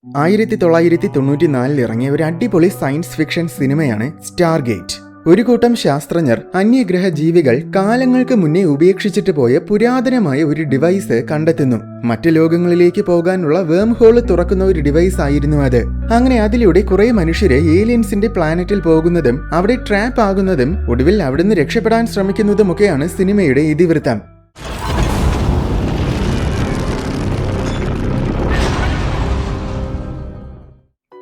1994 ഇറങ്ങിയ ഒരു അടിപൊളി സയൻസ് ഫിക്ഷൻ സിനിമയാണ് സ്റ്റാർഗേറ്റ്. ഒരു കൂട്ടം ശാസ്ത്രജ്ഞർ അന്യഗ്രഹ ജീവികൾ കാലങ്ങൾക്ക് മുന്നേ ഉപേക്ഷിച്ചിട്ട് പോയ പുരാതനമായ ഒരു ഡിവൈസ് കണ്ടെത്തുന്നു. മറ്റു ലോകങ്ങളിലേക്ക് പോകാനുള്ള വേം ഹോള് തുറക്കുന്ന ഒരു ഡിവൈസ് ആയിരുന്നു അത്. അങ്ങനെ അതിലൂടെ കുറെ മനുഷ്യര് ഏലിയൻസിന്റെ പ്ലാനറ്റിൽ പോകുന്നതും അവിടെ ട്രാപ്പ് ആകുന്നതും ഒടുവിൽ അവിടുന്ന് രക്ഷപ്പെടാൻ ശ്രമിക്കുന്നതുമൊക്കെയാണ് സിനിമയുടെ ഇതിവൃത്തം.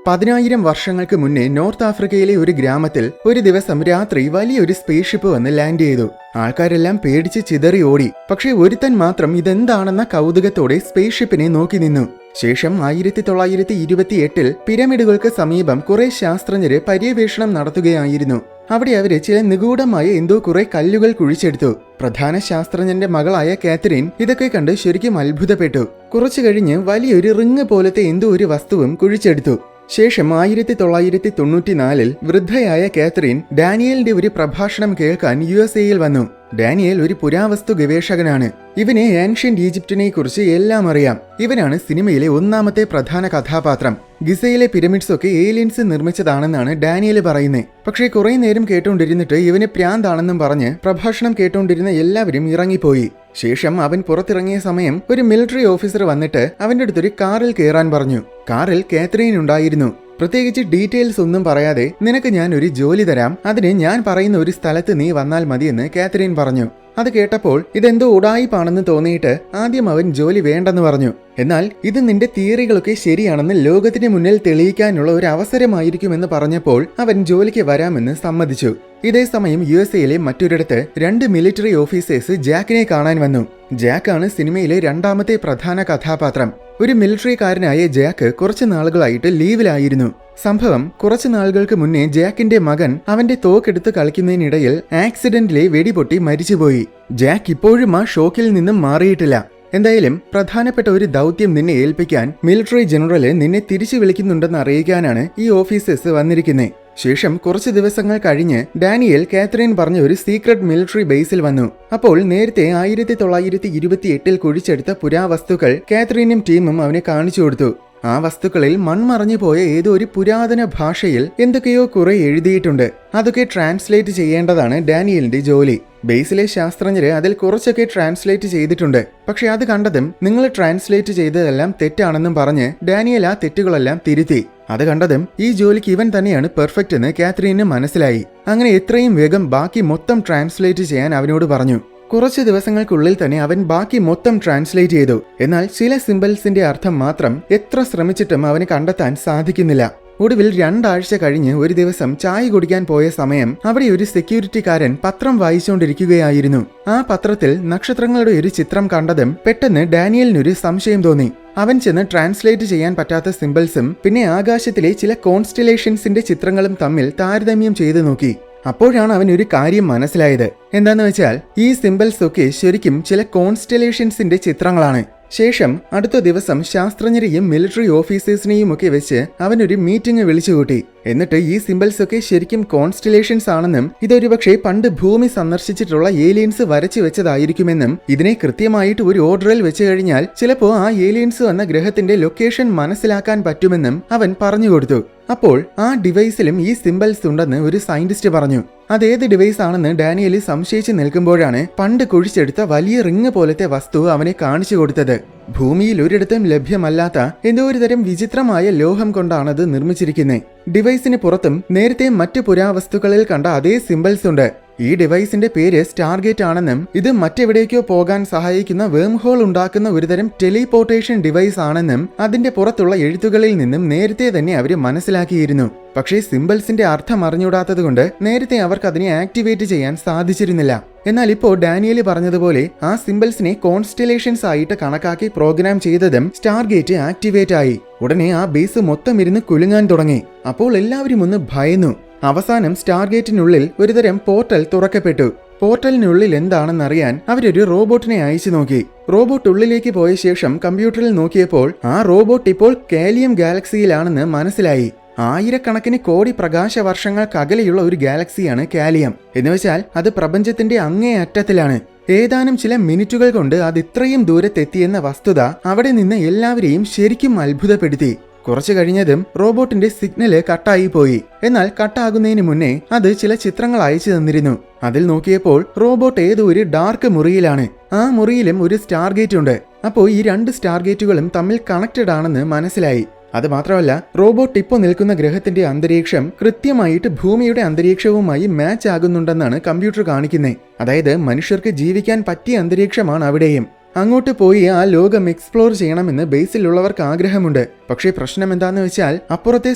10,000 വർഷങ്ങൾക്ക് മുന്നേ നോർത്ത് ആഫ്രിക്കയിലെ ഒരു ഗ്രാമത്തിൽ ഒരു ദിവസം രാത്രി വലിയൊരു സ്പേസ് ഷിപ്പ് വന്ന് ലാൻഡ് ചെയ്തു. ആൾക്കാരെല്ലാം പേടിച്ച് ചിതറി ഓടി. പക്ഷേ ഒരുത്തൻ മാത്രം ഇതെന്താണെന്ന കൗതുകത്തോടെ സ്പേസ് ഷിപ്പിനെ നോക്കി നിന്നു. ശേഷം 1928 പിരമിഡുകൾക്ക് സമീപം കുറെ ശാസ്ത്രജ്ഞര് പര്യവേഷണം നടത്തുകയായിരുന്നു. അവിടെ അവര് ചില നിഗൂഢമായ എന്തോ കുറെ കല്ലുകൾ കുഴിച്ചെടുത്തു. പ്രധാന ശാസ്ത്രജ്ഞന്റെ മകളായ കാത്തറിൻ ഇതൊക്കെ കണ്ട് ശരിക്കും അത്ഭുതപ്പെട്ടു. കുറച്ചു കഴിഞ്ഞ് വലിയൊരു റിങ് പോലത്തെ എന്തോ ഒരു വസ്തുവും കുഴിച്ചെടുത്തു. ശേഷം 1994 വൃദ്ധയായ കാത്തറിൻ ഡാനിയലിന്റെ ഒരു പ്രഭാഷണം കേൾക്കാൻ USA വന്നു. ഡാനിയൽ ഒരു പുരാവസ്തു ഗവേഷകനാണ്. ഇവന് ഏൻഷ്യന്റ് ഈജിപ്തിനെ കുറിച്ച് എല്ലാം അറിയാം. ഇവനാണ് സിനിമയിലെ ഒന്നാമത്തെ പ്രധാന കഥാപാത്രം. ഗിസയിലെ പിരമിഡ്സ് ഒക്കെ ഏലിയൻസ് നിർമ്മിച്ചതാണെന്നാണ് ഡാനിയൽ പറയുന്നത്. പക്ഷേ കുറെ നേരം കേട്ടോണ്ടിരുന്നിട്ട് ഇവന് പ്രാന്താണെന്നും പറഞ്ഞ് പ്രഭാഷണം കേട്ടോണ്ടിരുന്ന എല്ലാവരും ഇറങ്ങിപ്പോയി. ശേഷം അവൻ പുറത്തിറങ്ങിയ സമയം ഒരു മിലിറ്ററി ഓഫീസർ വന്നിട്ട് അവന്റെ അടുത്തൊരു കാറിൽ കയറാൻ പറഞ്ഞു. കാറിൽ കാത്തറിൻ ഉണ്ടായിരുന്നു. പ്രത്യേകിച്ച് ഡീറ്റെയിൽസ് ഒന്നും പറയാതെ നിനക്ക് ഞാൻ ഒരു ജോലി തരാം, അതിന് ഞാൻ പറയുന്ന ഒരു സ്ഥലത്ത് നീ വന്നാൽ മതിയെന്ന് കാത്തറിൻ പറഞ്ഞു. അത് കേട്ടപ്പോൾ ഇതെന്തോ ഉടായിപ്പാണെന്ന് തോന്നിയിട്ട് ആദ്യം അവൻ ജോലി വേണ്ടെന്ന് പറഞ്ഞു. എന്നാൽ ഇത് നിന്റെ തിയറികളൊക്കെ ശരിയാണെന്ന് ലോകത്തിന് മുന്നിൽ തെളിയിക്കാനുള്ള ഒരു അവസരമായിരിക്കുമെന്ന് പറഞ്ഞപ്പോൾ അവൻ ജോലിക്ക് വരാമെന്ന് സമ്മതിച്ചു. ഇതേ സമയം USA മറ്റൊരിടത്ത് 2 മിലിറ്ററി ഓഫീസേഴ്സ് ജാക്കിനെ കാണാൻ വന്നു. ജാക്കാണ് സിനിമയിലെ രണ്ടാമത്തെ പ്രധാന കഥാപാത്രം. ഒരു മിലിറ്ററിക്കാരനായ ജാക്ക് കുറച്ചു നാളുകളായിട്ട് ലീവിലായിരുന്നു. സംഭവം കുറച്ചു നാളുകൾക്ക് മുന്നേ ജാക്കിന്റെ മകൻ അവന്റെ തോക്കെടുത്ത് കളിക്കുന്നതിനിടയിൽ ആക്സിഡന്റിലെ വെടിപൊട്ടി മരിച്ചുപോയി. ജാക്ക് ഇപ്പോഴും ആ ഷോക്കിൽ നിന്നും മാറിയിട്ടില്ല. എന്തായാലും പ്രധാനപ്പെട്ട ഒരു ദൗത്യം നിന്നെ ഏൽപ്പിക്കാൻ മിലിറ്ററി ജനറല് നിന്നെ തിരിച്ചു വിളിക്കുന്നുണ്ടെന്ന് അറിയിക്കാനാണ് ഈ ഓഫീസേഴ്സ് വന്നിരിക്കുന്നത്. ശേഷം കുറച്ച് ദിവസങ്ങൾ കഴിഞ്ഞ് ഡാനിയൽ കാത്തറിൻ പറഞ്ഞ ഒരു സീക്രട്ട് മിലിറ്ററി ബേസിൽ വന്നു. അപ്പോൾ നേരത്തെ 1928 കുഴിച്ചെടുത്ത പുരാവസ്തുക്കൾ കാത്തറിനും ടീമും അവനെ കാണിച്ചു കൊടുത്തു. ആ വസ്തുക്കളിൽ മൺമറഞ്ഞു പോയ ഏതോ ഒരു പുരാതന ഭാഷയിൽ എന്തൊക്കെയോ കുറെ എഴുതിയിട്ടുണ്ട്. അതൊക്കെ ട്രാൻസ്ലേറ്റ് ചെയ്യേണ്ടതാണ് ഡാനിയലിന്റെ ജോലി. ബേസിലെ ശാസ്ത്രജ്ഞര് അതിൽ കുറച്ചൊക്കെ ട്രാൻസ്ലേറ്റ് ചെയ്തിട്ടുണ്ട്. പക്ഷെ അത് കണ്ടതും നിങ്ങൾ ട്രാൻസ്ലേറ്റ് ചെയ്തതെല്ലാം തെറ്റാണെന്നും പറഞ്ഞ് ഡാനിയൽ ആ തെറ്റുകളെല്ലാം തിരുത്തി. അത് കണ്ടതും ഈ ജോലിക്ക് ഇവൻ തന്നെയാണ് പെർഫെക്റ്റ് എന്ന് കാത്തറിന് മനസ്സിലായി. അങ്ങനെ എത്രയും വേഗം ബാക്കി മൊത്തം ട്രാൻസ്ലേറ്റ് ചെയ്യാൻ അവനോട് പറഞ്ഞു. കുറച്ച് ദിവസങ്ങൾക്കുള്ളിൽ തന്നെ അവൻ ബാക്കി മൊത്തം ട്രാൻസ്ലേറ്റ് ചെയ്തു. എന്നാൽ ചില സിംബൽസിന്റെ അർത്ഥം മാത്രം എത്ര ശ്രമിച്ചിട്ടും അവന് കണ്ടെത്താൻ സാധിക്കുന്നില്ല. ഒടുവിൽ 2 ആഴ്ച കഴിഞ്ഞ് ഒരു ദിവസം ചായ കുടിക്കാൻ പോയ സമയം അവിടെ ഒരു സെക്യൂരിറ്റിക്കാരൻ പത്രം വായിച്ചുകൊണ്ടിരിക്കുകയായിരുന്നു. ആ പത്രത്തിൽ നക്ഷത്രങ്ങളുടെ ഒരു ചിത്രം കണ്ടതും പെട്ടെന്ന് ഡാനിയലിനൊരു സംശയം തോന്നി. അവൻ ചെന്ന് ട്രാൻസ്ലേറ്റ് ചെയ്യാൻ പറ്റാത്ത സിംബൽസും പിന്നെ ആകാശത്തിലെ ചില കോൺസ്റ്റലേഷൻസിന്റെ ചിത്രങ്ങളും തമ്മിൽ താരതമ്യം ചെയ്തു നോക്കി. അപ്പോഴാണ് അവൻ ഒരു കാര്യം മനസ്സിലായത്. എന്താന്ന് വെച്ചാൽ ഈ സിംബൽസ് ഒക്കെ ശരിക്കും ചില കോൺസ്റ്റലേഷൻസിന്റെ ചിത്രങ്ങളാണ്. ശേഷം അടുത്ത ദിവസം ശാസ്ത്രജ്ഞരെയും മിലിറ്ററി ഓഫീസേഴ്സിനെയും ഒക്കെ വെച്ച് അവനൊരു മീറ്റിംഗ് വിളിച്ചുകൂട്ടി. എന്നിട്ട് ഈ സിംബൽസ് ഒക്കെ ശരിക്കും കോൺസ്റ്റലേഷൻസ് ആണെന്നും ഇതൊരു പക്ഷേ പണ്ട് ഭൂമി സന്ദർശിച്ചിട്ടുള്ള ഏലിയൻസ് വരച്ചു വെച്ചതായിരിക്കുമെന്നും ഇതിനെ കൃത്യമായിട്ട് ഒരു ഓർഡറിൽ വെച്ച് കഴിഞ്ഞാൽ ചിലപ്പോ ആ ഏലിയൻസ് വന്ന ഗ്രഹത്തിന്റെ ലൊക്കേഷൻ മനസ്സിലാക്കാൻ പറ്റുമെന്നും അവൻ പറഞ്ഞു കൊടുത്തു. അപ്പോൾ ആ ഡിവൈസിലും ഈ സിംബൽസ് ഉണ്ടെന്ന് ഒരു സയന്റിസ്റ്റ് പറഞ്ഞു. അതേത് ഡിവൈസ് ആണെന്ന് ഡാനിയൽ സംശയിച്ച് നിൽക്കുമ്പോഴാണ് പണ്ട് കുഴിച്ചെടുത്ത വലിയ റിങ് പോലത്തെ വസ്തു അവനെ കാണിച്ചു കൊടുത്തത്. ഭൂമിയിൽ ഒരിടത്തും ലഭ്യമല്ലാത്ത എന്തോ ഒരു തരം വിചിത്രമായ ലോഹം കൊണ്ടാണത് നിർമ്മിച്ചിരിക്കുന്നത്. ഡിവൈസിന് പുറത്തും നേരത്തെ മറ്റു പുരാവസ്തുക്കളിൽ കണ്ട അതേ സിംബൽസ് ഉണ്ട്. ഈ ഡിവൈസിന്റെ പേര് സ്റ്റാർഗേറ്റ് ആണെന്നും ഇത് മറ്റെവിടേക്കോ പോകാൻ സഹായിക്കുന്ന വേം ഹോൾ ഉണ്ടാക്കുന്ന ഒരുതരം ടെലിപോർട്ടേഷൻ ഡിവൈസ് ആണെന്നും അതിന്റെ പുറത്തുള്ള എഴുത്തുകളിൽ നിന്നും നേരത്തെ തന്നെ അവര് മനസ്സിലാക്കിയിരുന്നു. പക്ഷേ സിംബൽസിന്റെ അർത്ഥം അറിഞ്ഞൂടാത്തതുകൊണ്ട് നേരത്തെ അവർക്ക് അതിനെ ആക്ടിവേറ്റ് ചെയ്യാൻ സാധിച്ചിരുന്നില്ല. എന്നാൽ ഇപ്പോൾ ഡാനിയൽ പറഞ്ഞതുപോലെ ആ സിംബൽസിനെ കോൺസ്റ്റലേഷൻസ് ആയിട്ട് കണക്കാക്കി പ്രോഗ്രാം ചെയ്തതും സ്റ്റാർഗേറ്റ് ആക്ടിവേറ്റ് ആയി. ഉടനെ ആ ബേസ് മൊത്തം ഇരുന്ന് കുലുങ്ങാൻ തുടങ്ങി. അപ്പോൾ എല്ലാവരും ഒന്ന് ഭയന്നു. അവസാനം സ്റ്റാർഗേറ്റിനുള്ളിൽ ഒരുതരം പോർട്ടൽ തുറക്കപ്പെട്ടു. പോർട്ടലിനുള്ളിൽ എന്താണെന്നറിയാൻ അവരൊരു റോബോട്ടിനെ അയച്ചു നോക്കി. റോബോട്ട് ഉള്ളിലേക്ക് പോയ ശേഷം കമ്പ്യൂട്ടറിൽ നോക്കിയപ്പോൾ ആ റോബോട്ട് ഇപ്പോൾ കാലിയം ഗാലക്സിയിലാണെന്ന് മനസ്സിലായി. ആയിരക്കണക്കിന് കോടി പ്രകാശ വർഷങ്ങൾക്കകലെയുള്ള ഒരു ഗാലക്സിയാണ് കാലിയം. എന്നുവെച്ചാൽ അത് പ്രപഞ്ചത്തിന്റെ അങ്ങേ അറ്റത്തിലാണ്. ഏതാനും ചില മിനിറ്റുകൾ കൊണ്ട് അത് ഇത്രയും ദൂരത്തെത്തിയെന്ന വസ്തുത അവിടെ നിന്ന് എല്ലാവരെയും ശരിക്കും അത്ഭുതപ്പെടുത്തി. കുറച്ചു കഴിഞ്ഞതും റോബോട്ടിന്റെ സിഗ്നല് കട്ടായി പോയി. എന്നാൽ കട്ടാകുന്നതിന് മുന്നേ അത് ചില ചിത്രങ്ങൾ അയച്ചു തന്നിരുന്നു. അതിൽ നോക്കിയപ്പോൾ റോബോട്ട് ഏതോ ഒരു ഡാർക്ക് മുറിയിലാണ്. ആ മുറിയിലും ഒരു സ്റ്റാർ ഗേറ്റ് ഉണ്ട്. അപ്പോൾ ഈ 2 സ്റ്റാർ ഗേറ്റുകളും തമ്മിൽ കണക്റ്റഡ് ആണെന്ന് മനസ്സിലായി. അത് മാത്രമല്ല, റോബോട്ട് ഇപ്പോൾ നിൽക്കുന്ന ഗ്രഹത്തിന്റെ അന്തരീക്ഷം കൃത്യമായിട്ട് ഭൂമിയുടെ അന്തരീക്ഷവുമായി മാച്ച് ആകുന്നുണ്ടെന്നാണ് കമ്പ്യൂട്ടർ കാണിക്കുന്നത്. അതായത് മനുഷ്യർക്ക് ജീവിക്കാൻ പറ്റിയ അന്തരീക്ഷമാണ് അവിടെയും. അങ്ങോട്ട് പോയി ആ ലോകം എക്സ്പ്ലോർ ചെയ്യണമെന്ന് ബേസിലുള്ളവർക്ക് ആഗ്രഹമുണ്ട്. പക്ഷേ പ്രശ്നം എന്താന്ന് വെച്ചാൽ, അപ്പുറത്തെ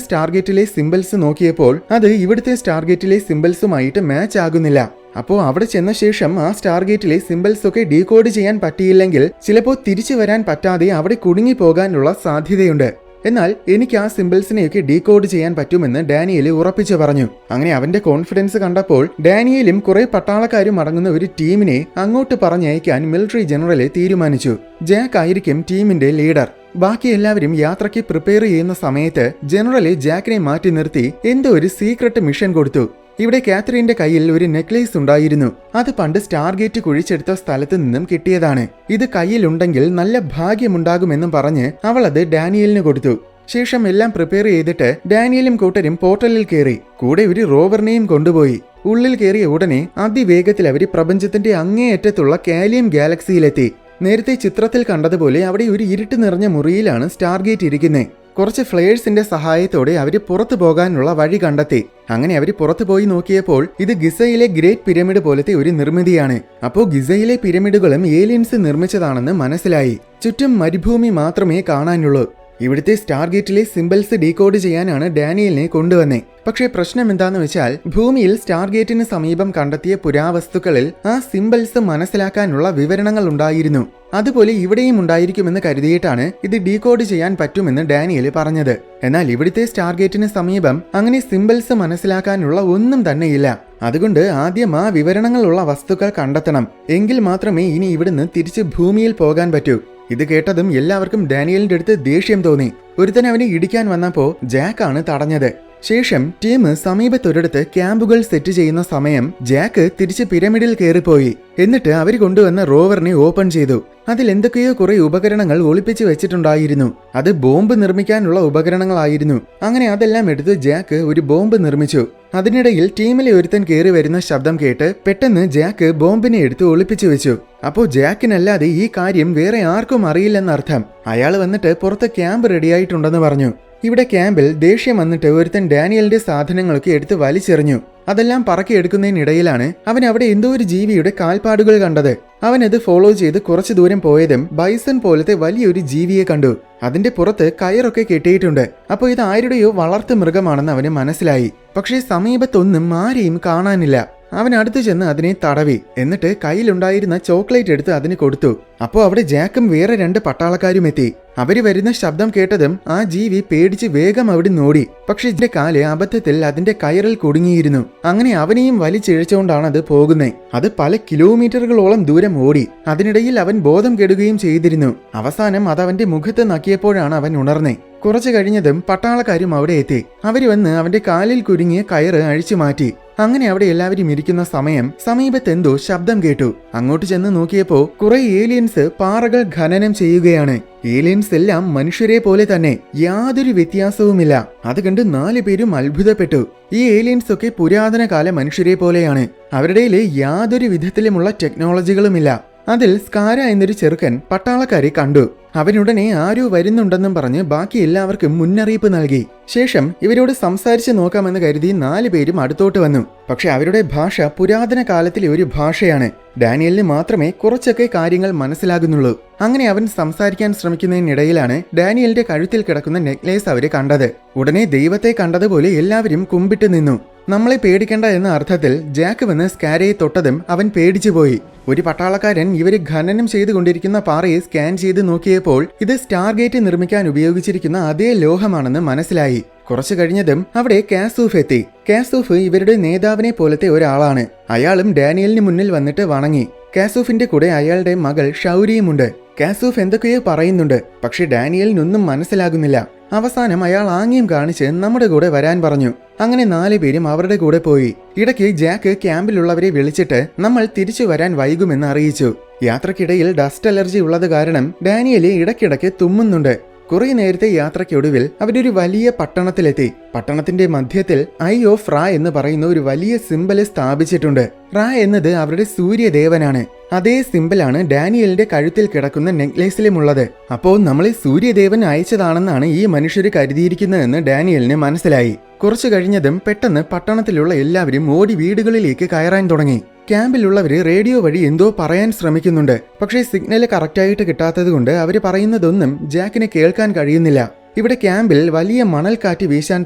സ്റ്റാർഗേറ്റിലെ സിംബൽസ് നോക്കിയപ്പോൾ അത് ഇവിടുത്തെ സ്റ്റാർഗേറ്റിലെ സിംബൽസുമായിട്ട് മാച്ച് ആകുന്നില്ല. അപ്പോൾ അവിടെ ചെന്ന ശേഷം ആ സ്റ്റാർഗേറ്റിലെ സിംബൽസ് ഒക്കെ ഡീകോഡ് ചെയ്യാൻ പറ്റിയില്ലെങ്കിൽ ചിലപ്പോൾ തിരിച്ചു വരാൻ പറ്റാതെ അവിടെ കുടുങ്ങി പോകാനുള്ള സാധ്യതയുണ്ട്. എന്നാൽ എനിക്ക് ആ സിംബൽസിനെയൊക്കെ ഡീകോഡ് ചെയ്യാൻ പറ്റുമെന്ന് ഡാനിയൽ ഉറപ്പിച്ചു പറഞ്ഞു. അങ്ങനെ അവന്റെ കോൺഫിഡൻസ് കണ്ടപ്പോൾ ഡാനിയലും കുറെ പട്ടാളക്കാരും അടങ്ങുന്ന ഒരു ടീമിനെ അങ്ങോട്ട് പറഞ്ഞയക്കാൻ മിലിറ്ററി ജനറൽ തീരുമാനിച്ചു. ജാക്ക് ആയിരിക്കും ടീമിന്റെ ലീഡർ. ബാക്കി എല്ലാവരും യാത്രയ്ക്ക് പ്രിപ്പയർ ചെയ്യുന്ന സമയത്ത് ജനറൽ ജാക്കിനെ മാറ്റി നിർത്തി എന്തോ ഒരു സീക്രട്ട് മിഷൻ കൊടുത്തു. ഇവിടെ കാത്രീന്റെ കയ്യിൽ ഒരു നെക്ലേസ് ഉണ്ടായിരുന്നു. അത് പണ്ട് സ്റ്റാർഗേറ്റ് കുഴിച്ചെടുത്ത സ്ഥലത്ത് നിന്നും കിട്ടിയതാണ്. ഇത് കയ്യിലുണ്ടെങ്കിൽ നല്ല ഭാഗ്യമുണ്ടാകുമെന്നും പറഞ്ഞ് അവൾ അത് ഡാനിയലിന് കൊടുത്തു. ശേഷം എല്ലാം പ്രിപ്പയർ ചെയ്തിട്ട് ഡാനിയലും കൂട്ടരും പോർട്ടലിൽ കയറി. കൂടെ ഒരു റോവറിനെയും കൊണ്ടുപോയി. ഉള്ളിൽ കയറിയ ഉടനെ അതിവേഗത്തിൽ അവർ പ്രപഞ്ചത്തിന്റെ അങ്ങേയറ്റത്തുള്ള കാലിയം ഗാലക്സിയിലെത്തി. നേരത്തെ ചിത്രത്തിൽ കണ്ടതുപോലെ അവിടെ ഒരു ഇരുട്ട് നിറഞ്ഞ മുറിയിലാണ് സ്റ്റാർഗേറ്റ് ഇരിക്കുന്നത്. കുറച്ച് ഫ്ലെയേഴ്സിന്റെ സഹായത്തോടെ അവർ പുറത്തു പോകാനുള്ള വഴി കണ്ടെത്തി. അങ്ങനെ അവർ പുറത്തു പോയി നോക്കിയപ്പോൾ ഇത് ഗിസയിലെ ഗ്രേറ്റ് പിരമിഡ് പോലത്തെ ഒരു നിർമ്മിതിയാണ്. അപ്പോൾ ഗിസയിലെ പിരമിഡുകളും ഏലിയൻസ് നിർമ്മിച്ചതാണെന്ന് മനസ്സിലായി. ചുറ്റും മരുഭൂമി മാത്രമേ കാണാനുള്ളൂ. ഇവിടുത്തെ സ്റ്റാർഗേറ്റിലെ സിംബൽസ് ഡീകോഡ് ചെയ്യാനാണ് ഡാനിയലിനെ കൊണ്ടുവന്നേ. പക്ഷേ പ്രശ്നം എന്താന്ന് വെച്ചാൽ, ഭൂമിയിൽ സ്റ്റാർഗേറ്റിന് സമീപം കണ്ടെത്തിയ പുരാവസ്തുക്കളിൽ ആ സിംബൽസ് മനസ്സിലാക്കാനുള്ള വിവരണങ്ങൾ ഉണ്ടായിരുന്നു. അതുപോലെ ഇവിടെയും ഉണ്ടായിരിക്കുമെന്ന് കരുതിയിട്ടാണ് ഇത് ഡീകോഡ് ചെയ്യാൻ പറ്റുമെന്ന് ഡാനിയൽ പറഞ്ഞത്. എന്നാൽ ഇവിടുത്തെ സ്റ്റാർഗേറ്റിന് സമീപം അങ്ങനെ സിംബൽസ് മനസ്സിലാക്കാനുള്ള ഒന്നും തന്നെയില്ല. അതുകൊണ്ട് ആദ്യം ആ വിവരണങ്ങളുള്ള വസ്തുക്കൾ കണ്ടെത്തണം. എങ്കിൽ മാത്രമേ ഇനി ഇവിടുന്ന് തിരിച്ച് ഭൂമിയിൽ പോകാൻ പറ്റൂ. ഇത് കേട്ടതും എല്ലാവർക്കും ഡാനിയലിന്റെ അടുത്ത് ദേഷ്യം തോന്നി. ഒരുത്തൻ അവനെ ഇടിക്കാൻ വന്നപ്പോ ജാക്കാണ് തടഞ്ഞത്. ശേഷം ടീം സമീപത്തൊരിടത്ത് ക്യാമ്പുകൾ സെറ്റ് ചെയ്യുന്ന സമയം ജാക്ക് തിരിച്ച് പിരമിഡിൽ കയറിപ്പോയി. എന്നിട്ട് അവർ കൊണ്ടുവന്ന റോവറിനെ ഓപ്പൺ ചെയ്തു. അതിൽ എന്തൊക്കെയോ കുറെ ഉപകരണങ്ങൾ ഒളിപ്പിച്ച് വെച്ചിട്ടുണ്ടായിരുന്നു. അത് ബോംബ് നിർമ്മിക്കാനുള്ള ഉപകരണങ്ങളായിരുന്നു. അങ്ങനെ അതെല്ലാം എടുത്ത് ജാക്ക് ഒരു ബോംബ് നിർമ്മിച്ചു. അതിനിടയിൽ ടീമിലെ ഒരുത്തൻ കയറി വരുന്ന ശബ്ദം കേട്ട് പെട്ടെന്ന് ജാക്ക് ബോംബിനെ എടുത്ത് ഒളിപ്പിച്ചു വെച്ചു. അപ്പോൾ ജാക്കിനല്ലാതെ ഈ കാര്യം വേറെ ആർക്കും അറിയില്ലെന്നർത്ഥം. അയാൾ വന്നിട്ട് പുറത്ത് ക്യാമ്പ് റെഡിയായിട്ടുണ്ടെന്ന് പറഞ്ഞു. ഇവിടെ ക്യാമ്പിൽ ദേഷ്യം വന്നിട്ട് ഒരുത്തൻ ഡാനിയലിന്റെ സാധനങ്ങളൊക്കെ എടുത്ത് വലിച്ചെറിഞ്ഞു. അതെല്ലാം പറക്കിയെടുക്കുന്നതിനിടയിലാണ് അവൻ അവിടെ എന്തോ ഒരു ജീവിയുടെ കാൽപ്പാടുകൾ കണ്ടത്. അവനത് ഫോളോ ചെയ്ത് കുറച്ചു ദൂരം പോയതും ബൈസൺ പോലത്തെ വലിയൊരു ജീവിയെ കണ്ടു. അതിന്റെ പുറത്ത് കയറൊക്കെ കെട്ടിയിട്ടുണ്ട്. അപ്പോൾ ഇത് ആരുടെയോ വളർത്തു മൃഗമാണെന്ന് അവന് മനസ്സിലായി. പക്ഷേ സമീപത്തൊന്നും ആരെയും കാണാനില്ല. അവൻ അടുത്തു ചെന്ന് അതിനെ തടവി. എന്നിട്ട് കയ്യിലുണ്ടായിരുന്ന ചോക്ലേറ്റ് എടുത്ത് അതിന് കൊടുത്തു. അപ്പോൾ അവിടെ ജാക്കും വേറെ 2 പട്ടാളക്കാരും എത്തി. അവര് വരുന്ന ശബ്ദം കേട്ടതും ആ ജീവി പേടിച്ച് വേഗം അവിടെ നോടി. പക്ഷെ ഇതിന്റെ കാല് അബദ്ധത്തിൽ അതിന്റെ കയറിൽ കുടുങ്ങിയിരുന്നു. അങ്ങനെ അവനെയും വലിച്ചിഴച്ചുകൊണ്ടാണ് അത് പോകുന്നത്. അത് പല കിലോമീറ്ററുകളോളം ദൂരം ഓടി. അതിനിടയിൽ അവൻ ബോധം കെടുകയും ചെയ്തിരുന്നു. അവസാനം അത് അവന്റെ മുഖത്ത് നക്കിയപ്പോഴാണ് അവൻ ഉണർന്നേ. കുറച്ചു കഴിഞ്ഞതും പട്ടാളക്കാരും അവിടെ എത്തി. അവര് വന്ന് അവന്റെ കാലിൽ കുരുങ്ങിയ കയറ് അഴിച്ചു മാറ്റി. അങ്ങനെ അവിടെ എല്ലാവരും ഇരിക്കുന്ന സമയം സമീപത്തെന്തോ ശബ്ദം കേട്ടു. അങ്ങോട്ട് ചെന്ന് നോക്കിയപ്പോ കുറെ ഏലിയൻസ് പാറകൾ ഖനനം ചെയ്യുകയാണ്. ഏലിയൻസ് എല്ലാം മനുഷ്യരെ പോലെ തന്നെ, യാതൊരു വ്യത്യാസവുമില്ല. അത് കണ്ട് 4 പേരും അത്ഭുതപ്പെട്ടു. ഈ ഏലിയൻസ് ഒക്കെ പുരാതന കാല മനുഷ്യരെ പോലെയാണ്. അവരുടെ യാതൊരു വിധത്തിലുമുള്ള ടെക്നോളജികളുമില്ല. അതിൽ സ്കാര എന്നൊരു ചെറുക്കൻ പട്ടാളക്കാരെ കണ്ടു. അവനുടനെ ആരോ വരുന്നുണ്ടെന്നും പറഞ്ഞ് ബാക്കി എല്ലാവർക്കും മുന്നറിയിപ്പ് നൽകി. ശേഷം ഇവരോട് സംസാരിച്ച് നോക്കാമെന്ന് കരുതി 4 പേരും അടുത്തോട്ട് വന്നു. പക്ഷെ അവരുടെ ഭാഷ പുരാതന കാലത്തിലെ ഒരു ഭാഷയാണ്. ഡാനിയലിന് മാത്രമേ കുറച്ചൊക്കെ കാര്യങ്ങൾ മനസ്സിലാകുന്നുള്ളൂ. അങ്ങനെ അവൻ സംസാരിക്കാൻ ശ്രമിക്കുന്നതിനിടയിലാണ് ഡാനിയലിന്റെ കഴുത്തിൽ കിടക്കുന്ന നെക്ലേസ് അവര് കണ്ടത്. ഉടനെ ദൈവത്തെ കണ്ടതുപോലെ എല്ലാവരും കുമ്പിട്ട് നിന്നു. നമ്മളെ പേടിക്കണ്ട എന്ന അർത്ഥത്തിൽ ജാക്ക് വന്ന് സ്കാരയെ തൊട്ടതും അവൻ പേടിച്ചുപോയി. ഒരു പട്ടാളക്കാരൻ ഇവര് ഖനനം ചെയ്തുകൊണ്ടിരിക്കുന്ന പാറയെ സ്കാൻ ചെയ്ത് നോക്കിയപ്പോൾ ഇത് സ്റ്റാർഗേറ്റ് നിർമ്മിക്കാൻ ഉപയോഗിച്ചിരിക്കുന്ന അതേ ലോഹമാണെന്ന് മനസ്സിലായി. കുറച്ചു കഴിഞ്ഞതും അവിടെ കാസൂഫ് എത്തി. കാസൂഫ് ഇവരുടെ നേതാവിനെ പോലത്തെ ഒരാളാണ്. അയാളും ഡാനിയലിന് മുന്നിൽ വന്നിട്ട് വണങ്ങി. കാസൂഫിന്റെ കൂടെ അയാളുടെ മകൾ ഷൗരിയുമുണ്ട്. കാസൂഫ് എന്തൊക്കെയോ പറയുന്നുണ്ട്. പക്ഷെ ഡാനിയലിനൊന്നും മനസ്സിലാകുന്നില്ല. അവസാനം അയാൾ ആംഗ്യം കാണിച്ച് നമ്മുടെ കൂടെ വരാൻ പറഞ്ഞു. അങ്ങനെ 4 പേരും അവരുടെ കൂടെ പോയി. ഇടയ്ക്ക് ജാക്ക് ക്യാമ്പിലുള്ളവരെ വിളിച്ചിട്ട് നമ്മൾ തിരിച്ചു വരാൻ വൈകുമെന്ന് അറിയിച്ചു. യാത്രക്കിടയിൽ ഡസ്റ്റ് അലർജി ഉള്ളത് കാരണം ഡാനിയല് ഇടയ്ക്കിടയ്ക്ക് തുമ്മുന്നുണ്ട്. കുറെ നേരത്തെ യാത്രയ്ക്കൊടുവിൽ അവരൊരു വലിയ പട്ടണത്തിലെത്തി. പട്ടണത്തിന്റെ മധ്യത്തിൽ ഐ ഓഫ് റാ എന്ന് പറയുന്ന ഒരു വലിയ സിംബല് സ്ഥാപിച്ചിട്ടുണ്ട്. റാ എന്നത് അവരുടെ സൂര്യദേവനാണ്. അതേ സിംബലാണ് ഡാനിയലിന്റെ കഴുത്തിൽ കിടക്കുന്ന നെക്ലേസിലുമുള്ളത്. അപ്പോൾ നമ്മളെ സൂര്യദേവൻ അയച്ചതാണെന്നാണ് ഈ മനുഷ്യർ കരുതിയിരിക്കുന്നതെന്ന് ഡാനിയലിന് മനസ്സിലായി. കുറച്ചു കഴിഞ്ഞതും പെട്ടെന്ന് പട്ടണത്തിലുള്ള എല്ലാവരും ഓടി വീടുകളിലേക്ക് കയറാൻ തുടങ്ങി. ക്യാമ്പിലുള്ളവര് റേഡിയോ വഴി എന്തോ പറയാൻ ശ്രമിക്കുന്നുണ്ട്. പക്ഷേ സിഗ്നൽ കറക്റ്റായിട്ട് കിട്ടാത്തതുകൊണ്ട് അവര് പറയുന്നതൊന്നും ജാക്കിന് കേൾക്കാൻ കഴിയുന്നില്ല. ഇവിടെ ക്യാമ്പിൽ വലിയ മണൽക്കാറ്റ് വീശാൻ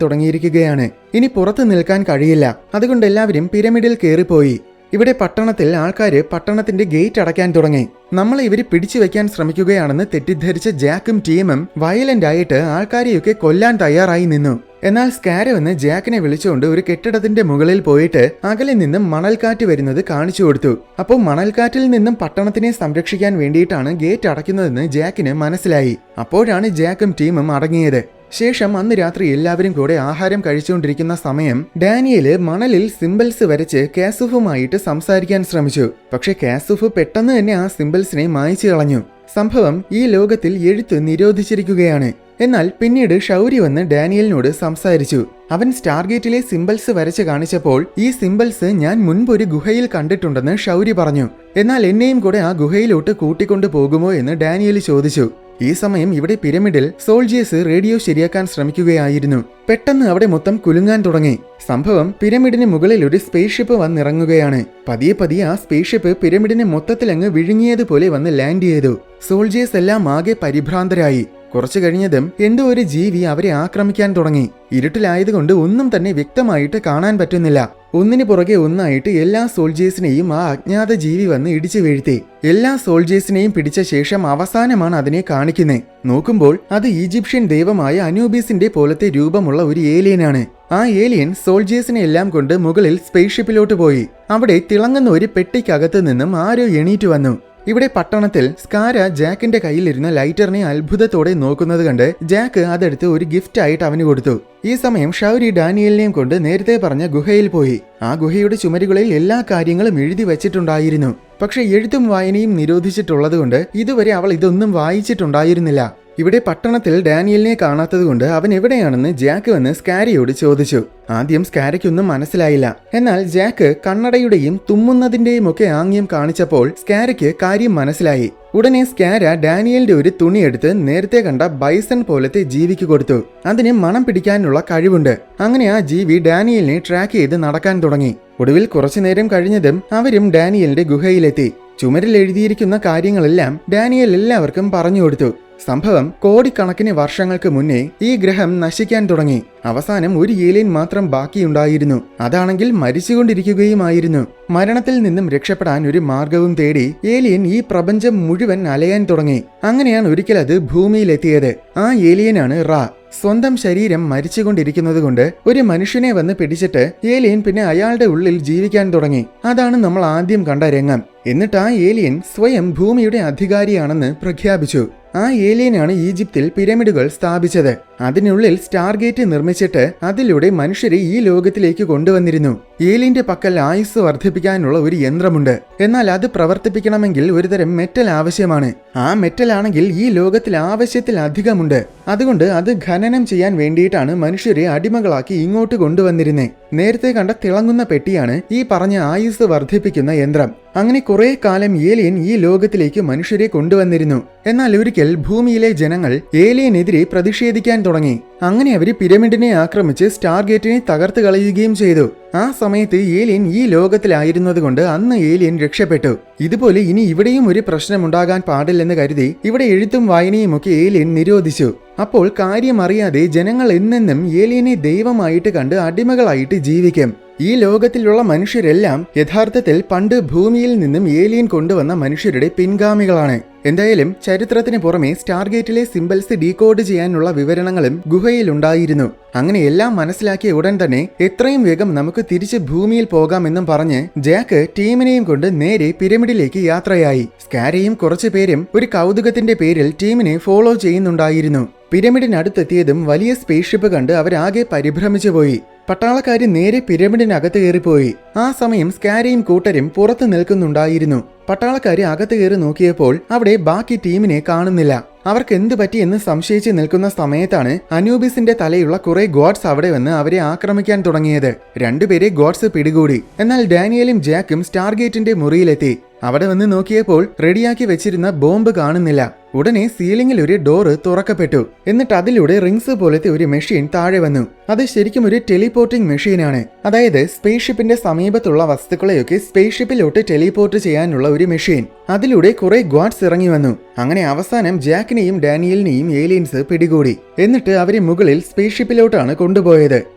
തുടങ്ങിയിരിക്കുകയാണ്. ഇനി പുറത്തു നിൽക്കാൻ കഴിയില്ല. അതുകൊണ്ട് എല്ലാവരും പിരമിഡിൽ കയറിപ്പോയി. ഇവിടെ പട്ടണത്തിൽ ആൾക്കാര് പട്ടണത്തിന്റെ ഗേറ്റ് അടയ്ക്കാൻ തുടങ്ങി. നമ്മളെ ഇവര് പിടിച്ചു വെക്കാൻ ശ്രമിക്കുകയാണെന്ന് തെറ്റിദ്ധരിച്ച ജാക്കും ടീമും വയലന്റ് ആയിട്ട് ആൾക്കാരെയൊക്കെ കൊല്ലാൻ തയ്യാറായി നിന്നു. എന്നാൽ സ്കാരോ എന്ന് ജാക്കിനെ വിളിച്ചുകൊണ്ട് ഒരു കെട്ടിടത്തിന്റെ മുകളിൽ പോയിട്ട് അകലെ നിന്നും മണൽക്കാറ്റ് വരുന്നത് കാണിച്ചു കൊടുത്തു. അപ്പോൾ മണൽക്കാറ്റിൽ നിന്നും പട്ടണത്തിനെ സംരക്ഷിക്കാൻ വേണ്ടിയിട്ടാണ് ഗേറ്റ് അടയ്ക്കുന്നതെന്ന് ജാക്കിന് മനസ്സിലായി. അപ്പോഴാണ് ജാക്കും ടീമും അടങ്ങിയത്. ശേഷം അന്ന് രാത്രി എല്ലാവരും കൂടെ ആഹാരം കഴിച്ചുകൊണ്ടിരിക്കുന്ന സമയം ഡാനിയല് മണലിൽ സിംബൽസ് വരച്ച് കാസുഫുമായിട്ട് സംസാരിക്കാൻ ശ്രമിച്ചു. പക്ഷെ കാസുഫ് പെട്ടെന്ന് തന്നെ ആ സിംബൽസിനെ മായ്ച്ചു കളഞ്ഞു. സംഭവം ഈ ലോകത്തിൽ എഴുത്ത് നിരോധിച്ചിരിക്കുകയാണ്. എന്നാൽ പിന്നീട് ഷൗരി വന്ന് ഡാനിയലിനോട് സംസാരിച്ചു. അവൻ സ്റ്റാർഗേറ്റിലെ സിംബൽസ് വരച്ച് കാണിച്ചപ്പോൾ ഈ സിംബൽസ് ഞാൻ മുൻപ് ഒരു ഗുഹയിൽ കണ്ടിട്ടുണ്ടെന്ന് ഷൗരി പറഞ്ഞു. എന്നാൽ എന്നെയും കൂടെ ആ ഗുഹയിലോട്ട് കൂട്ടിക്കൊണ്ടു പോകുമോ എന്ന് ഡാനിയൽ ചോദിച്ചു. ഈ സമയം ഇവിടെ പിരമിഡിൽ സോൾജേഴ്സ് റേഡിയോ ശരിയാക്കാൻ ശ്രമിക്കുകയായിരുന്നു. പെട്ടെന്ന് അവിടെ മൊത്തം കുലുങ്ങാൻ തുടങ്ങി. സംഭവം പിരമിഡിന് മുകളിൽ ഒരു സ്പേസ് ഷിപ്പ് വന്നിറങ്ങുകയാണ്. പതിയെ ആ സ്പേസ് ഷിപ്പ് പിരമിഡിനെ മൊത്തത്തിലങ്ങ് വിഴുങ്ങിയതുപോലെ വന്ന് ലാൻഡ് ചെയ്തു. സോൾജേഴ്സ് എല്ലാം ആകെ പരിഭ്രാന്തരായി. കുറച്ചു കഴിഞ്ഞതും എന്തോ ഒരു ജീവി അവരെ ആക്രമിക്കാൻ തുടങ്ങി. ഇരുട്ടിലായതുകൊണ്ട് ഒന്നും തന്നെ വ്യക്തമായിട്ട് കാണാൻ പറ്റുന്നില്ല. ഒന്നിനു പുറകെ ഒന്നായിട്ട് എല്ലാ സോൾജേഴ്സിനെയും ആ അജ്ഞാത ജീവി വന്ന് ഇടിച്ചു വീഴ്ത്തി. എല്ലാ സോൾജേഴ്സിനെയും പിടിച്ച ശേഷം അവസാനമാണ് അതിനെ കാണിക്കുന്നത്. നോക്കുമ്പോൾ അത് ഈജിപ്ഷ്യൻ ദൈവമായ അനൂബിസിന്റെ പോലത്തെ രൂപമുള്ള ഒരു ഏലിയനാണ്. ആ ഏലിയൻ സോൾജേഴ്സിനെ എല്ലാം കൊണ്ട് മുകളിൽ സ്പേസ് ഷിപ്പിലോട്ട് പോയി. അവിടെ തിളങ്ങുന്ന ഒരു പെട്ടിക്കകത്ത് നിന്നും ആരോ എണീറ്റ് വന്നു. ഇവിടെ പട്ടണത്തിൽ സ്കാര ജാക്കിന്റെ കയ്യിലിരുന്ന ലൈറ്ററിനെ അത്ഭുതത്തോടെ നോക്കുന്നത് കണ്ട് ജാക്ക് അതെടുത്ത് ഒരു ഗിഫ്റ്റ് ആയിട്ട് അവന് കൊടുത്തു. ഈ സമയം ഷൗരി ഡാനിയലിനെയും കൊണ്ട് നേരത്തെ പറഞ്ഞ ഗുഹയിൽ പോയി. ആ ഗുഹയുടെ ചുമരുകളിൽ എല്ലാ കാര്യങ്ങളും എഴുതി വെച്ചിട്ടുണ്ടായിരുന്നു. പക്ഷെ എഴുത്തും വായനയും നിരോധിച്ചിട്ടുള്ളതുകൊണ്ട് ഇതുവരെ അവൾ ഇതൊന്നും വായിച്ചിട്ടുണ്ടായിരുന്നില്ല. ഇവിടെ പട്ടണത്തിൽ ഡാനിയലിനെ കാണാത്തതുകൊണ്ട് അവൻ എവിടെയാണെന്ന് ജാക്ക് വന്ന് സ്കാരയോട് ചോദിച്ചു. ആദ്യം സ്കാരയ്ക്കൊന്നും മനസ്സിലായില്ല. എന്നാൽ ജാക്ക് കണ്ണടയുടെയും തുമ്മുന്നതിന്റെയും ഒക്കെ ആംഗ്യം കാണിച്ചപ്പോൾ സ്കാരയ്ക്ക് കാര്യം മനസ്സിലായി. ഉടനെ സ്കാര ഡാനിയലിന്റെ ഒരു തുണിയെടുത്ത് നേരത്തെ കണ്ട ബൈസൺ പോലത്തെ ജീവിക്ക് കൊടുത്തു. അതിന് മണം പിടിക്കാനുള്ള കഴിവുണ്ട്. അങ്ങനെ ആ ജീവി ഡാനിയലിനെ ട്രാക്ക് ചെയ്ത് നടക്കാൻ തുടങ്ങി. ഒടുവിൽ കുറച്ചു നേരം കഴിഞ്ഞതും അവരും ഡാനിയലിന്റെ ഗുഹയിലെത്തി. ചുമരിൽ എഴുതിയിരിക്കുന്ന കാര്യങ്ങളെല്ലാം ഡാനിയൽ എല്ലാവർക്കും പറഞ്ഞു കൊടുത്തു. സംഭവം കോടിക്കണക്കിന് വർഷങ്ങൾക്ക് മുന്നേ ഈ ഗ്രഹം നശിക്കാൻ തുടങ്ങി. അവസാനം ഒരു ഏലിയൻ മാത്രം ബാക്കിയുണ്ടായിരുന്നു. അതാണെങ്കിൽ മരിച്ചുകൊണ്ടിരിക്കുകയുമായിരുന്നു. മരണത്തിൽ നിന്നും രക്ഷപ്പെടാൻ ഒരു മാർഗവും തേടി ഏലിയൻ ഈ പ്രപഞ്ചം മുഴുവൻ അലയാൻ തുടങ്ങി. അങ്ങനെയാണ് ഒരിക്കൽ അത് ഭൂമിയിലെത്തിയത്. ആ ഏലിയനാണ് റാ. സ്വന്തം ശരീരം മരിച്ചുകൊണ്ടിരിക്കുന്നത് കൊണ്ട് ഒരു മനുഷ്യനെ വന്ന് പിടിച്ചിട്ട് ഏലിയൻ പിന്നെ അയാളുടെ ഉള്ളിൽ ജീവിക്കാൻ തുടങ്ങി. അതാണ് നമ്മൾ ആദ്യം കണ്ട രംഗം. എന്നിട്ട് ആ ഏലിയൻ സ്വയം ഭൂമിയുടെ അധികാരിയാണെന്ന് പ്രഖ്യാപിച്ചു. ആ ഏലിയനാണ് ഈജിപ്തിൽ പിരമിഡുകൾ സ്ഥാപിച്ചത്. അതിനുള്ളിൽ സ്റ്റാർഗേറ്റ് നിർമ്മിച്ചിട്ട് അതിലൂടെ മനുഷ്യരെ ഈ ലോകത്തിലേക്ക് കൊണ്ടുവന്നിരുന്നു. ഏലിയന്റെ പക്കൽ ആയുസ് വർദ്ധിപ്പിക്കാനുള്ള ഒരു യന്ത്രമുണ്ട്. എന്നാൽ അത് പ്രവർത്തിപ്പിക്കണമെങ്കിൽ ഒരുതരം മെറ്റൽ ആവശ്യമാണ്. ആ മെറ്റൽ ആണെങ്കിൽ ഈ ലോകത്തിൽ ആവശ്യത്തിലധികമുണ്ട്. അതുകൊണ്ട് അത് ഖനനം ചെയ്യാൻ വേണ്ടിയിട്ടാണ് മനുഷ്യരെ അടിമകളാക്കി ഇങ്ങോട്ട് കൊണ്ടുവന്നിരുന്നേ. നേരത്തെ കണ്ട തിളങ്ങുന്ന പെട്ടിയാണ് ഈ പറഞ്ഞ ആയുസ് വർദ്ധിപ്പിക്കുന്ന യന്ത്രം. അങ്ങനെ കുറെ കാലം ഏലിയൻ ഈ ലോകത്തിലേക്ക് മനുഷ്യരെ കൊണ്ടുവന്നിരുന്നു. എന്നാൽ ഒരിക്കൽ ഭൂമിയിലെ ജനങ്ങൾ ഏലിയനെതിരെ പ്രതിഷേധിക്കാൻ തുടങ്ങി. അങ്ങനെ അവര് പിരമിഡിനെ ആക്രമിച്ച് സ്റ്റാർഗേറ്റിനെ തകർത്ത് കളയുകയും ചെയ്തു. ആ സമയത്ത് ഏലിയൻ ഈ ലോകത്തിലായിരുന്നത് കൊണ്ട് അന്ന് ഏലിയൻ രക്ഷപ്പെട്ടു. ഇതുപോലെ ഇനി ഇവിടെയും ഒരു പ്രശ്നമുണ്ടാകാൻ പാടില്ലെന്ന് കരുതി ഇവിടെ എഴുത്തും വായനയും ഒക്കെ ഏലിയൻ നിരോധിച്ചു. അപ്പോൾ കാര്യം അറിയാതെ ജനങ്ങൾ എന്നെന്നും ഏലിയനെ ദൈവമായിട്ട് കണ്ട് അടിമകളായിട്ട് ജീവിക്കും. ഈ ലോകത്തിലുള്ള മനുഷ്യരെല്ലാം യഥാർത്ഥത്തിൽ പണ്ട് ഭൂമിയിൽ നിന്നും ഏലിയൻ കൊണ്ടുവന്ന മനുഷ്യരുടെ പിൻഗാമികളാണ്. എന്തായാലും ചരിത്രത്തിന് പുറമെ സ്റ്റാർഗേറ്റിലെ സിംബൽസ് ഡീകോഡ് ചെയ്യാനുള്ള വിവരണങ്ങളും ഗുഹയിലുണ്ടായിരുന്നു. അങ്ങനെ എല്ലാം മനസ്സിലാക്കിയ ഉടൻ തന്നെ എത്രയും വേഗം നമുക്ക് തിരിച്ച് ഭൂമിയിൽ പോകാമെന്നും പറഞ്ഞ് ജാക്ക് ടീമിനെയും കൊണ്ട് നേരെ പിരമിഡിലേക്ക് യാത്രയായി. സ്കാരയും കുറച്ചു പേരും ഒരു കൗതുകത്തിന്റെ പേരിൽ ടീമിനെ ഫോളോ ചെയ്യുന്നുണ്ടായിരുന്നു. പിരമിഡിനടുത്തെത്തിയതും വലിയ സ്പേസ് ഷിപ്പ് കണ്ട് അവരാകെ പരിഭ്രമിച്ചു പോയി. പട്ടാളക്കാര് നേരെ പിരമിഡിനകത്ത് കയറിപ്പോയി. ആ സമയം സ്കാരയും കൂട്ടരും പുറത്തു നിൽക്കുന്നുണ്ടായിരുന്നു. പട്ടാളക്കാര് അകത്ത് കയറി നോക്കിയപ്പോൾ അവിടെ ബാക്കി ടീമിനെ കാണുന്നില്ല. അവർക്ക് എന്ത് പറ്റിയെന്ന് സംശയിച്ച് നിൽക്കുന്ന സമയത്താണ് അനൂബിസിന്റെ തലയുള്ള കുറെ ഗോഡ്സ് അവിടെ വന്ന് അവരെ ആക്രമിക്കാൻ തുടങ്ങിയത്. രണ്ടുപേരെ ഗോഡ്സ് പിടികൂടി. എന്നാൽ ഡാനിയലും ജാക്കും സ്റ്റാർഗേറ്റിന്റെ മുറിയിലെത്തി. അവിടെ വന്ന് നോക്കിയപ്പോൾ റെഡിയാക്കി വെച്ചിരുന്ന ബോംബ് കാണുന്നില്ല. ഉടനെ സീലിംഗിൽ ഒരു ഡോറ് തുറക്കപ്പെട്ടു. എന്നിട്ട് അതിലൂടെ റിങ്സ് പോലത്തെ ഒരു മെഷീൻ താഴെ വന്നു. അത് ശരിക്കും ഒരു ടെലിപോർട്ടിംഗ് മെഷീനാണ്. അതായത് സ്പേസ് ഷിപ്പിന്റെ സമീപത്തുള്ള വസ്തുക്കളെയൊക്കെ സ്പേസ് ഷിപ്പിലോട്ട് ടെലിപോർട്ട് ചെയ്യാനുള്ള ഒരു മെഷീൻ. അതിലൂടെ കുറെ ഗാർഡ്സ് ഇറങ്ങി വന്നു. അങ്ങനെ അവസാനം ജാക്കിനെയും ഡാനിയലിനെയും ഏലിയൻസ് പിടികൂടി. എന്നിട്ട് അവരെ മുകളിൽ സ്പേസ് ഷിപ്പിലോട്ടാണ് കൊണ്ടുപോയത്.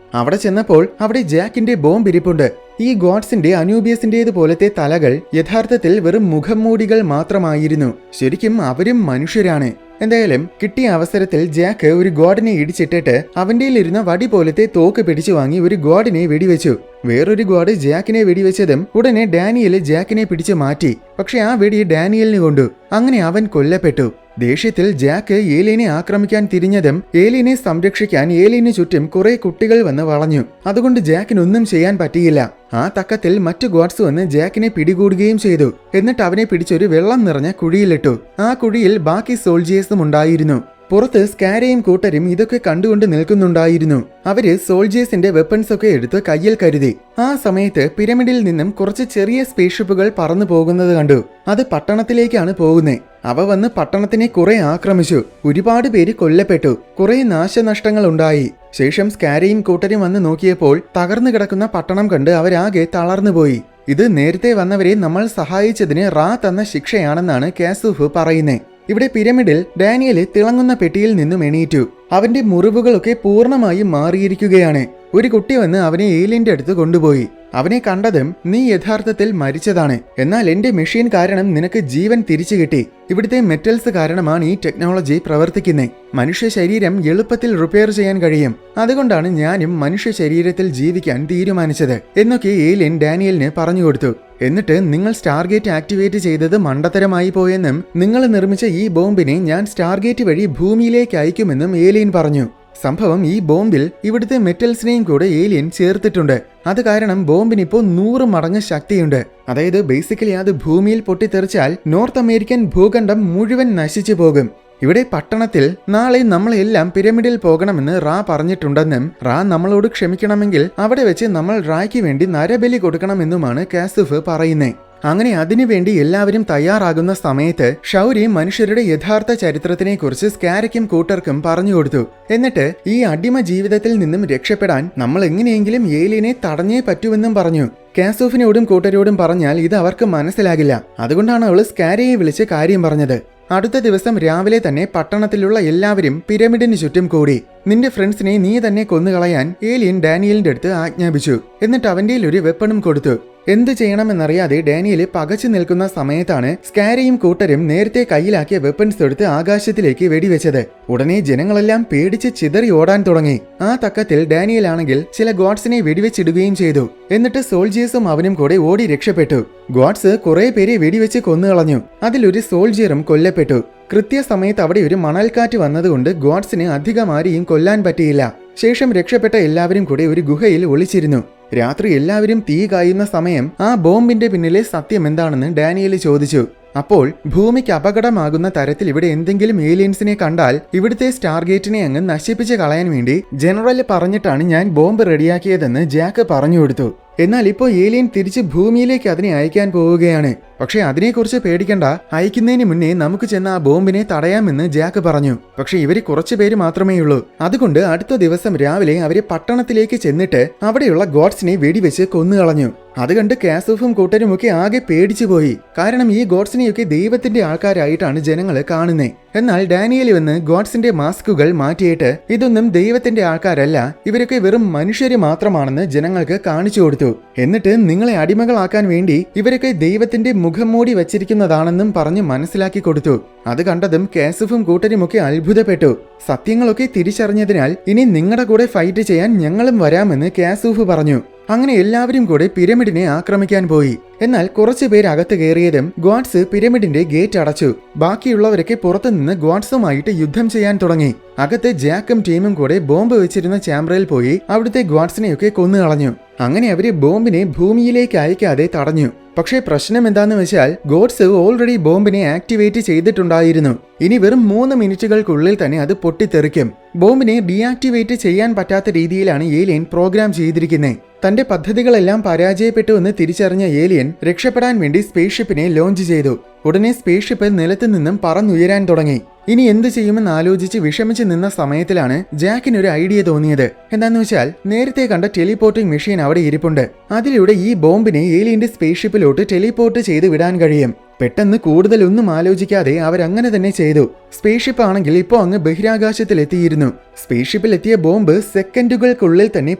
അവിടെ ചെന്നപ്പോൾ അവിടെ ജാക്കിന്റെ ബോംബ് ഇരിപ്പുണ്ട്. ഈ ഗോഡ്സിന്റെ അനൂബിയസിന്റേത് പോലത്തെ തലകൾ യഥാർത്ഥത്തിൽ വെറും മുഖംമൂടികൾ മാത്രമായിരുന്നു. ശരിക്കും അവരും മനുഷ്യരാണ്. എന്തായാലും കിട്ടിയ അവസരത്തിൽ ജാക്ക് ഒരു ഗോഡിനെ ഇടിച്ചിട്ടിട്ട് അവന്റെയിലിരുന്ന വടി പോലത്തെ തോക്ക് പിടിച്ചു വാങ്ങി ഒരു ഗോഡിനെ വെടിവെച്ചു. വേറൊരു ഗോഡ് ജാക്കിനെ വെടിവെച്ചതും ഉടനെ ഡാനിയൽ ജാക്കിനെ പിടിച്ചു മാറ്റി. പക്ഷെ ആ വെടി ഡാനിയലിന് കൊണ്ടു. അങ്ങനെ അവൻ കൊല്ലപ്പെട്ടു. ദേഷ്യത്തിൽ ജാക്ക് ഏലിയനെ ആക്രമിക്കാൻ തിരിഞ്ഞതും ഏലിയനെ സംരക്ഷിക്കാൻ ഏലിയന് ചുറ്റും കുറെ കുട്ടികൾ വന്ന് വളഞ്ഞു. അതുകൊണ്ട് ജാക്കിനൊന്നും ചെയ്യാൻ പറ്റിയില്ല. ആ തക്കത്തിൽ മറ്റു ഗോഡ്സ് വന്ന് ജാക്കിനെ പിടികൂടുകയും ചെയ്തു. എന്നിട്ട് അവനെ പിടിച്ചൊരു വെള്ളം നിറഞ്ഞ കുഴിയിലിട്ടു. ആ കുഴിയിൽ ബാക്കി സോൾജിയേഴ്സും ഉണ്ടായിരുന്നു. പുറത്ത് സ്കാരയും കൂട്ടരും ഇതൊക്കെ കണ്ടുകൊണ്ട് നിൽക്കുന്നുണ്ടായിരുന്നു. അവര് സോൾജിയേഴ്സിന്റെ വെപ്പൺസ് ഒക്കെ എടുത്ത് കയ്യിൽ കരുതി. ആ സമയത്ത് പിരമിഡിൽ നിന്നും കുറച്ച് ചെറിയ സ്പേസ് ഷിപ്പുകൾ പറന്നു പോകുന്നത് കണ്ടു. അത് പട്ടണത്തിലേക്കാണ് പോകുന്നത്. അവ വന്ന് പട്ടണത്തിനെ കുറെ ആക്രമിച്ചു. ഒരുപാട് പേര് കൊല്ലപ്പെട്ടു. കുറെ നാശനഷ്ടങ്ങൾ ഉണ്ടായി. ശേഷം സ്കാരയും കൂട്ടരും വന്ന് നോക്കിയപ്പോൾ തകർന്നു കിടക്കുന്ന പട്ടണം കണ്ട് അവരാകെ തളർന്നുപോയി. ഇത് നേരത്തെ വന്നവരെ നമ്മൾ സഹായിച്ചതിന് റാ തന്ന ശിക്ഷയാണെന്നാണ് കാസൂഫ് പറയുന്നത്. ഇവിടെ പിരമിഡിൽ ഡാനിയല് തിളങ്ങുന്ന പെട്ടിയിൽ നിന്നും എണീറ്റു. അവന്റെ മുറിവുകളൊക്കെ പൂർണ്ണമായും മാറിയിരിക്കുകയാണ്. ഒരു കുട്ടി വന്ന് അവനെ ഏലിയന്റെ അടുത്ത് കൊണ്ടുപോയി. അവനെ കണ്ടതും നീ യഥാർത്ഥത്തിൽ മരിച്ചതാണ്. എന്നാൽ എന്റെ മെഷീൻ കാരണം നിനക്ക് ജീവൻ തിരിച്ചു കിട്ടി. ഇവിടുത്തെ മെറ്റൽസ് കാരണമാണ് ഈ ടെക്നോളജി പ്രവർത്തിക്കുന്നത്. മനുഷ്യ ശരീരം എളുപ്പത്തിൽ റിപ്പയർ ചെയ്യാൻ കഴിയും. അതുകൊണ്ടാണ് ഞാനും മനുഷ്യ ശരീരത്തിൽ ജീവിക്കാൻ തീരുമാനിച്ചത് എന്നൊക്കെ ഏലിയൻ ഡാനിയലിന് പറഞ്ഞു കൊടുത്തു. എന്നിട്ട് നിങ്ങൾ സ്റ്റാർഗേറ്റ് ആക്ടിവേറ്റ് ചെയ്തത് മണ്ടത്തരമായി പോയെന്നും നിങ്ങൾ നിർമ്മിച്ച ഈ ബോംബിനെ ഞാൻ സ്റ്റാർഗേറ്റ് വഴി ഭൂമിയിലേക്ക് അയക്കുമെന്നും ഏലിയൻ പറഞ്ഞു. സംഭവം ഈ ബോംബിൽ ഇവിടുത്തെ മെറ്റൽസിനെയും കൂടെ ഏലിയൻ ചേർത്തിട്ടുണ്ട്. അത് കാരണം ബോംബിനിപ്പോൾ 100 മടങ്ങ് ശക്തിയുണ്ട്. അതായത് ബേസിക്കലി അത് ഭൂമിയിൽ പൊട്ടിത്തെറിച്ചാൽ നോർത്ത് അമേരിക്കൻ ഭൂഖണ്ഡം മുഴുവൻ നശിച്ചു പോകും. ഇവിടെ പട്ടണത്തിൽ നാളെ നമ്മളെല്ലാം പിരമിഡിൽ പോകണമെന്ന് റാ പറഞ്ഞിട്ടുണ്ടെന്നും റാ നമ്മളോട് ക്ഷമിക്കണമെങ്കിൽ അവിടെ വെച്ച് നമ്മൾ റായ്ക്ക് വേണ്ടി നരബലി കൊടുക്കണമെന്നുമാണ് കാസൂഫ് പറയുന്നത്. അങ്ങനെ അതിനുവേണ്ടി എല്ലാവരും തയ്യാറാകുന്ന സമയത്ത് ഷൗരി മനുഷ്യരുടെ യഥാർത്ഥ ചരിത്രത്തിനെക്കുറിച്ച് സ്കാരയ്ക്കും കൂട്ടർക്കും പറഞ്ഞു കൊടുത്തു. എന്നിട്ട് ഈ അടിമ ജീവിതത്തിൽ നിന്നും രക്ഷപ്പെടാൻ നമ്മൾ എങ്ങനെയെങ്കിലും ഏലിയനെ തടഞ്ഞേ പറ്റുമെന്നും പറഞ്ഞു. കാസൂഫിനോടും കൂട്ടരോടും പറഞ്ഞാൽ ഇത് അവർക്ക് മനസ്സിലാകില്ല. അതുകൊണ്ടാണ് അവൾ സ്കാരയെ വിളിച്ച് കാര്യം പറഞ്ഞത്. അടുത്ത ദിവസം രാവിലെ തന്നെ പട്ടണത്തിലുള്ള എല്ലാവരും പിരമിഡിന് ചുറ്റും കൂടി. നിന്റെ ഫ്രണ്ട്സിനെ നീ തന്നെ കൊന്നുകളയാൻ ഏലിയൻ ഡാനിയലിന്റെ അടുത്ത് ആജ്ഞാപിച്ചു. എന്നിട്ട് അവന്റെ ഒരു വെപ്പണും കൊടുത്തു. എന്ത് ചെയ്യണമെന്നറിയാതെ ഡാനിയല് പകച്ചു നിൽക്കുന്ന സമയത്താണ് സ്കാരയും കൂട്ടരും നേരത്തെ കയ്യിലാക്കിയ വെപ്പൺസ് എടുത്ത് ആകാശത്തിലേക്ക് വെടിവെച്ചത്. ഉടനെ ജനങ്ങളെല്ലാം പേടിച്ച് ചിതറി ഓടാൻ തുടങ്ങി. ആ തക്കത്തിൽ ഡാനിയലാണെങ്കിൽ ചില ഗോഡ്സിനെ വെടിവെച്ചിടുകയും ചെയ്തു. എന്നിട്ട് സോൾജിയേഴ്സും അവനും കൂടെ ഓടി രക്ഷപ്പെട്ടു. ഗോഡ്സ് കുറെ പേരെ വെടിവെച്ച് കൊന്നുകളഞ്ഞു. അതിലൊരു സോൾജിയറും കൊല്ലപ്പെട്ടു. കൃത്യസമയത്ത് അവിടെ ഒരു മണൽക്കാറ്റ് വന്നതുകൊണ്ട് ഗോഡ്സിന് അധികം ആരെയും കൊല്ലാൻ പറ്റിയില്ല. ശേഷം രക്ഷപ്പെട്ട എല്ലാവരും കൂടെ ഒരു ഗുഹയിൽ ഒളിച്ചിരുന്നു. രാത്രി എല്ലാവരും തീ കായുന്ന സമയം ആ ബോംബിന്റെ പിന്നിലെ സത്യം എന്താണെന്ന് ഡാനിയല് ചോദിച്ചു. അപ്പോൾ ഭൂമിക്ക് അപകടമാകുന്ന തരത്തിൽ ഇവിടെ എന്തെങ്കിലും ഏലിയൻസിനെ കണ്ടാൽ ഇവിടുത്തെ സ്റ്റാർഗേറ്റിനെ അങ്ങ് നശിപ്പിച്ച് കളയാൻ വേണ്ടി ജനറൽ പറഞ്ഞിട്ടാണ് ഞാൻ ബോംബ് റെഡിയാക്കിയതെന്ന് ജാക്ക് പറഞ്ഞു കൊടുത്തു. എന്നാൽ ഇപ്പോൾ ഏലിയൻ തിരിച്ച് ഭൂമിയിലേക്ക് അതിനെ അയക്കാൻ പോവുകയാണ്. പക്ഷെ അതിനെക്കുറിച്ച് പേടിക്കണ്ട, അയക്കുന്നതിന് മുന്നേ നമുക്ക് ചെന്ന് ആ ബോംബിനെ തടയാമെന്ന് ജാക്ക് പറഞ്ഞു. പക്ഷെ ഇവര് കുറച്ചു പേര് മാത്രമേ ഉള്ളൂ. അതുകൊണ്ട് അടുത്ത ദിവസം രാവിലെ അവര് പട്ടണത്തിലേക്ക് ചെന്നിട്ട് അവിടെയുള്ള ഗോഡ്സിനെ വെടിവെച്ച് കൊന്നുകളഞ്ഞു. അത് കണ്ട് കാസൂഫും കൂട്ടരുമൊക്കെ ആകെ പേടിച്ചു പോയി. കാരണം ഈ ഗോഡ്സിനെയൊക്കെ ദൈവത്തിന്റെ ആൾക്കാരായിട്ടാണ് ജനങ്ങള് കാണുന്നത്. എന്നാൽ ഡാനിയൽ വന്ന് ഗോഡ്സിന്റെ മാസ്കുകൾ മാറ്റിയിട്ട് ഇതൊന്നും ദൈവത്തിന്റെ ആൾക്കാരല്ല, ഇവരൊക്കെ വെറും മനുഷ്യര് മാത്രമാണെന്ന് ജനങ്ങൾക്ക് കാണിച്ചു കൊടുത്തു. എന്നിട്ട് നിങ്ങളെ അടിമകളാക്കാൻ വേണ്ടി ഇവരൊക്കെ ദൈവത്തിന്റെ മുഖം മൂടി വച്ചിരിക്കുന്നതാണെന്നും പറഞ്ഞ് മനസ്സിലാക്കി കൊടുത്തു. അത് കണ്ടതും കാസൂഫും കൂട്ടരുമൊക്കെ അത്ഭുതപ്പെട്ടു. സത്യങ്ങളൊക്കെ തിരിച്ചറിഞ്ഞതിനാൽ ഇനി നിങ്ങളുടെ കൂടെ ഫൈറ്റ് ചെയ്യാൻ ഞങ്ങളും വരാമെന്ന് കാസൂഫ് പറഞ്ഞു. അങ്ങനെ എല്ലാവരും കൂടെ പിരമിഡിനെ ആക്രമിക്കാൻ പോയി. എന്നാൽ കുറച്ചു പേര് അകത്ത് കയറിയതും ഗോഡ്സ് പിരമിഡിന്റെ ഗേറ്റ് അടച്ചു. ബാക്കിയുള്ളവരൊക്കെ പുറത്തുനിന്ന് ഗോഡ്സുമായിട്ട് യുദ്ധം ചെയ്യാൻ തുടങ്ങി. അകത്ത് ജാക്കും ടീമും കൂടെ ബോംബ് വെച്ചിരുന്ന ചാമ്പറിൽ പോയി അവിടുത്തെ ഗോഡ്സിനെയൊക്കെ കൊന്നുകളഞ്ഞു. അങ്ങനെ അവര് ബോംബിനെ ഭൂമിയിലേക്ക് അയക്കാതെ തടഞ്ഞു. പക്ഷേ പ്രശ്നം എന്താന്ന് വെച്ചാൽ ഗോഡ്സ് ഓൾറെഡി ബോംബിനെ ആക്ടിവേറ്റ് ചെയ്തിട്ടുണ്ടായിരുന്നു. ഇനി വെറും 3 മിനിറ്റുകൾക്കുള്ളിൽ തന്നെ അത് പൊട്ടിത്തെറിക്കും. ബോംബിനെ ഡീആക്ടിവേറ്റ് ചെയ്യാൻ പറ്റാത്ത രീതിയിലാണ് ഏലിയൻ പ്രോഗ്രാം ചെയ്തിരിക്കുന്നത്. തന്റെ പദ്ധതികളെല്ലാം പരാജയപ്പെട്ടു എന്ന് തിരിച്ചറിഞ്ഞ ഏലിയൻ രക്ഷപ്പെടാൻ വേണ്ടി സ്പേസ്ഷിപ്പിനെ ലോഞ്ച് ചെയ്തു. ഉടനെ സ്പേസ്ഷിപ്പ് നിലത്തു നിന്നും പറന്നുയരാൻ തുടങ്ങി. ഇനി എന്ത് ചെയ്യുമെന്ന് ആലോചിച്ച് വിഷമിച്ച് നിന്ന സമയത്തിലാണ് ജാക്കിനൊരു ഐഡിയ തോന്നിയത്. എന്താന്ന് വെച്ചാൽ നേരത്തെ കണ്ട ടെലിപോർട്ടിംഗ് മെഷീൻ അവിടെ ഇരിപ്പുണ്ട്. അതിലൂടെ ഈ ബോംബിനെ ഏലിയന്റെ സ്പേസ്ഷിപ്പിലോട്ട് ടെലിപോർട്ട് ചെയ്ത് വിടാൻ കഴിയും. പെട്ടെന്ന് കൂടുതലൊന്നും ആലോചിക്കാതെ അവരങ്ങനെ തന്നെ ചെയ്തു. സ്പേസ്ഷിപ്പ് ആണെങ്കിൽ ഇപ്പോൾ അങ്ങ് ബഹിരാകാശത്തിലെത്തിയിരുന്നു. സ്പേസ്ഷിപ്പിലെത്തിയ ബോംബ് സെക്കൻഡുകൾക്കുള്ളിൽ തന്നെ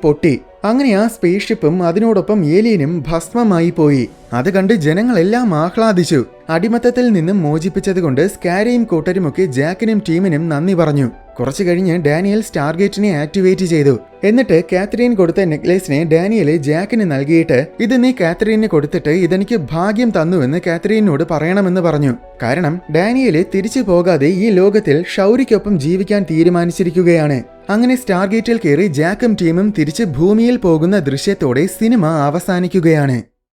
പൊട്ടി. അങ്ങനെ ആ സ്പേസ്ഷിപ്പും അതിനോടൊപ്പം ഏലിയനും ഭസ്മമായി പോയി. അത് കണ്ട് ജനങ്ങളെല്ലാം ആഹ്ലാദിച്ചു. അടിമത്തത്തിൽ നിന്നും മോചിപ്പിച്ചതുകൊണ്ട് സ്കാരയും കൂട്ടരുമൊക്കെ ജാക്കിനും ടീമിനും നന്ദി പറഞ്ഞു. കുറച്ചു കഴിഞ്ഞ് ഡാനിയൽ സ്റ്റാർഗേറ്റിനെ ആക്ടിവേറ്റ് ചെയ്തു. എന്നിട്ട് കാത്രീൻ കൊടുത്ത നെക്ലേസിനെ ഡാനിയൽ ജാക്കിന് നൽകിയിട്ട് ഇത് നീ കാത്രീന് കൊടുത്തിട്ട് ഇതെനിക്ക് ഭാഗ്യം തന്നുവെന്ന് കാത്രീനോട് പറയണമെന്ന് പറഞ്ഞു. കാരണം ഡാനിയല് തിരിച്ചു പോകാതെ ഈ ലോകത്തിൽ ഷൗരിക്കൊപ്പം ജീവിക്കാൻ തീരുമാനിച്ചിരിക്കുകയാണ്. അങ്ങനെ സ്റ്റാർഗേറ്റിൽ കയറി ജാക്കും ടീമും തിരിച്ച് ഭൂമിയിൽ പോകുന്ന ദൃശ്യത്തോടെ സിനിമ അവസാനിക്കുകയാണ്.